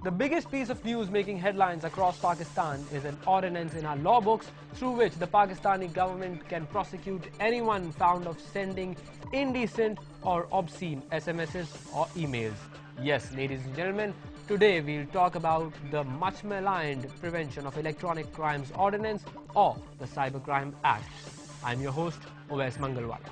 The biggest piece of news making headlines across Pakistan is an ordinance in our law books through which the Pakistani government can prosecute anyone found of sending indecent or obscene SMSs or emails. Yes, ladies and gentlemen, today we'll talk about the much maligned Prevention of Electronic Crimes Ordinance or the Cybercrime Act. I'm your host, Owais Mangalwala.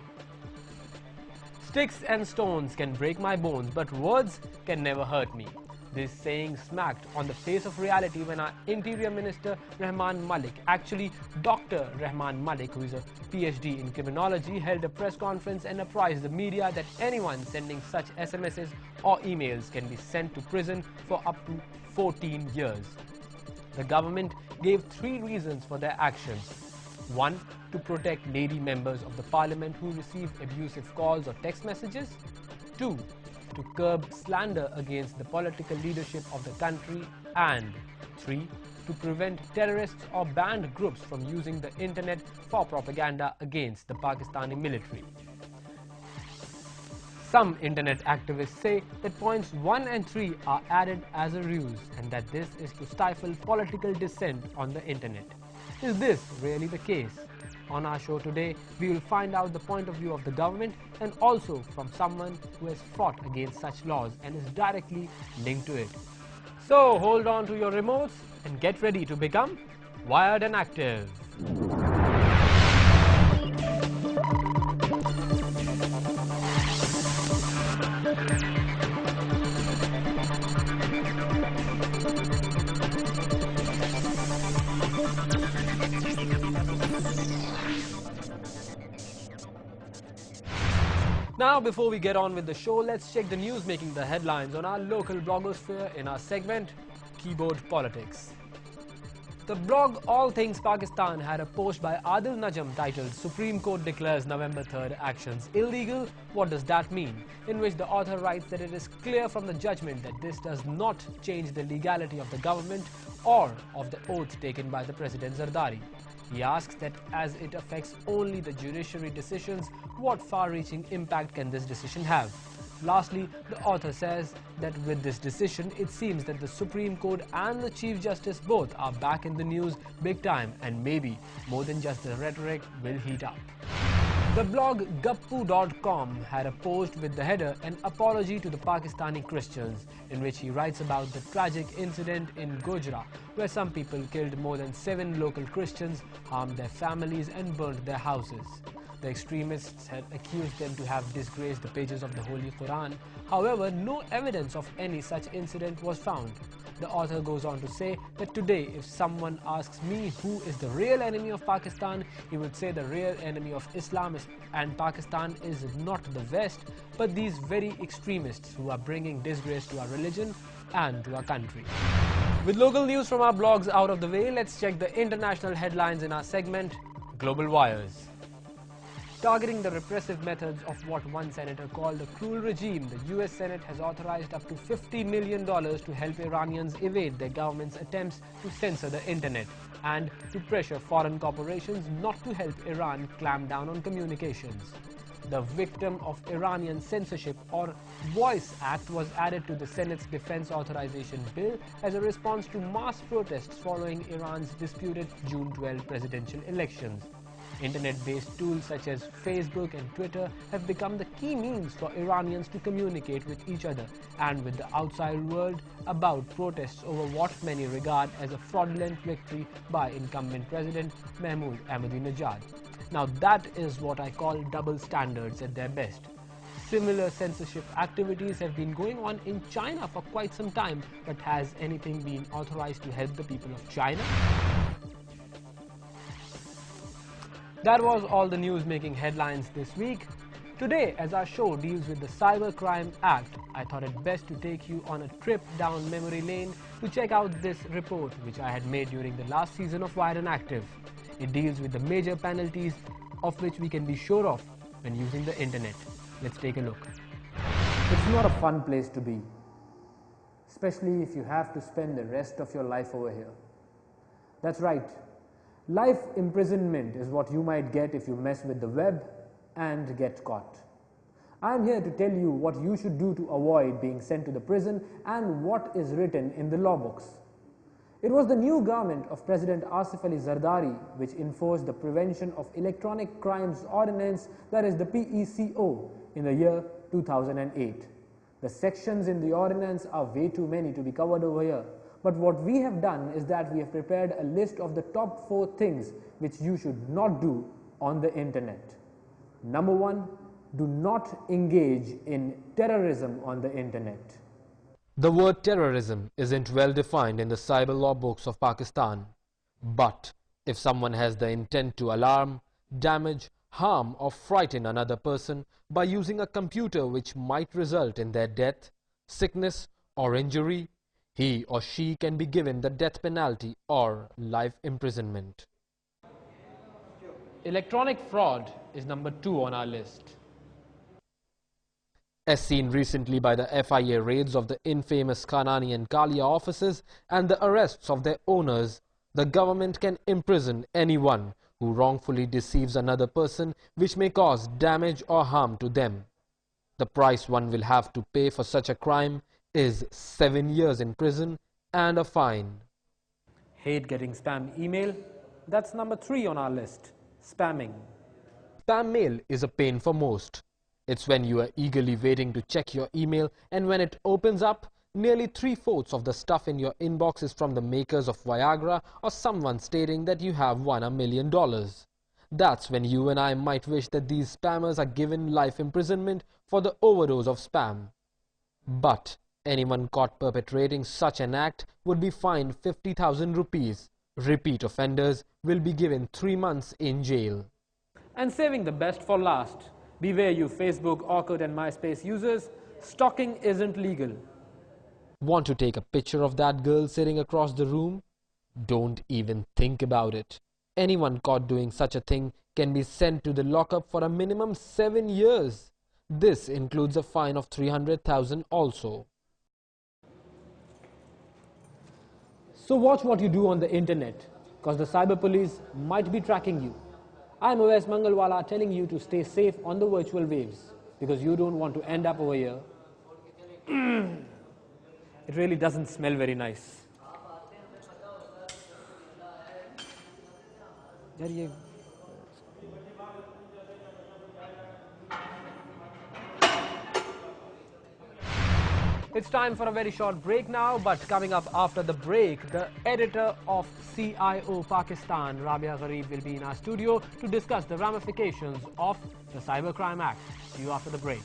Sticks and stones can break my bones, but words can never hurt me. This saying smacked on the face of reality when our Interior Minister Rahman Malik, actually Dr. Rahman Malik, who is a PhD in criminology, held a press conference and apprised the media that anyone sending such SMSs or emails can be sent to prison for up to 14 years. The government gave 3 reasons for their actions. 1. To protect lady members of the parliament who receive abusive calls or text messages. 2. To curb slander against the political leadership of the country. And 3. To prevent terrorists or banned groups from using the internet for propaganda against the Pakistani military. Some internet activists say that points 1 and 3 are added as a ruse and that this is to stifle political dissent on the internet. Is this really the case? On our show today, we will find out the point of view of the government and also from someone who has fought against such laws and is directly linked to it. So hold on to your remotes and get ready to become wired and active. Now, before we get on with the show, let's check the news making the headlines on our local blogosphere in our segment, Keyboard Politics. The blog All Things Pakistan had a post by Adil Najam titled Supreme Court Declares November 3rd Actions Illegal, What Does That Mean? In which the author writes that it is clear from the judgment that this does not change the legality of the government or of the oath taken by the President Zardari. He asks that as it affects only the judiciary decisions, what far-reaching impact can this decision have? Lastly, the author says that with this decision, it seems that the Supreme Court and the Chief Justice both are back in the news big time and maybe more than just the rhetoric will heat up. The blog Gappu.com had a post with the header An Apology to the Pakistani Christians, in which he writes about the tragic incident in Gujarat where some people killed more than 7 local Christians, harmed their families and burnt their houses. The extremists had accused them to have disgraced the pages of the Holy Quran. However, no evidence of any such incident was found. The author goes on to say that today, if someone asks me who is the real enemy of Pakistan, he would say the real enemy of Islam and Pakistan is not the West, but these very extremists who are bringing disgrace to our religion and to our country. With local news from our blogs out of the way, let's check the international headlines in our segment, Global Wires. Targeting the repressive methods of what one senator called a cruel regime, the US Senate has authorized up to $50 million to help Iranians evade their government's attempts to censor the internet and to pressure foreign corporations not to help Iran clamp down on communications. The Victim of Iranian Censorship or Voice Act was added to the Senate's Defense Authorization Bill as a response to mass protests following Iran's disputed June 12 presidential elections. Internet-based tools such as Facebook and Twitter have become the key means for Iranians to communicate with each other and with the outside world about protests over what many regard as a fraudulent victory by incumbent President Mahmoud Ahmadinejad. Now that is what I call double standards at their best. Similar censorship activities have been going on in China for quite some time, but has anything been authorized to help the people of China? That was all the news making headlines this week. Today, as our show deals with the Cybercrime Act, I thought it best to take you on a trip down memory lane to check out this report which I had made during the last season of Wired and Active. It deals with the major penalties of which we can be sure of when using the internet. Let's take a look. It's not a fun place to be, especially if you have to spend the rest of your life over here. That's right. Life imprisonment is what you might get if you mess with the web and get caught. I am here to tell you what you should do to avoid being sent to the prison and what is written in the law books. It was the new government of President Asif Ali Zardari which enforced the Prevention of Electronic Crimes Ordinance, that is the PECO, in the year 2008. The sections in the ordinance are way too many to be covered over here, but what we have done is that we have prepared a list of the top 4 things which you should not do on the internet. Number 1, do not engage in terrorism on the internet. The word terrorism isn't well defined in the cyber law books of Pakistan. But if someone has the intent to alarm, damage, harm or frighten another person by using a computer which might result in their death, sickness or injury, he or she can be given the death penalty or life imprisonment. Electronic fraud is number 2 on our list. As seen recently by the FIA raids of the infamous Khanani and Kalia offices and the arrests of their owners, the government can imprison anyone who wrongfully deceives another person which may cause damage or harm to them. The price one will have to pay for such a crime is 7 years in prison and a fine. Hate getting spam email? That's number 3 on our list. Spamming. Spam mail is a pain for most. It's when you are eagerly waiting to check your email and when it opens up, nearly 3/4 of the stuff in your inbox is from the makers of Viagra or someone stating that you have won $1 million. That's when you and I might wish that these spammers are given life imprisonment for the overdose of spam. But anyone caught perpetrating such an act would be fined 50,000 rupees. Repeat offenders will be given 3 months in jail. And saving the best for last. Beware you Facebook, Orkut and MySpace users, stalking isn't legal. Want to take a picture of that girl sitting across the room? Don't even think about it. Anyone caught doing such a thing can be sent to the lockup for a minimum 7 years. This includes a fine of 300,000 also. So watch what you do on the internet, because the cyber police might be tracking you. I'm Uwais Mangalwala telling you to stay safe on the virtual waves, because you don't want to end up over here. It really doesn't smell very nice. It's time for a very short break now, but coming up after the break, the editor of CIO Pakistan, Rabia Gharib, will be in our studio to discuss the ramifications of the Cybercrime Act. See you after the break.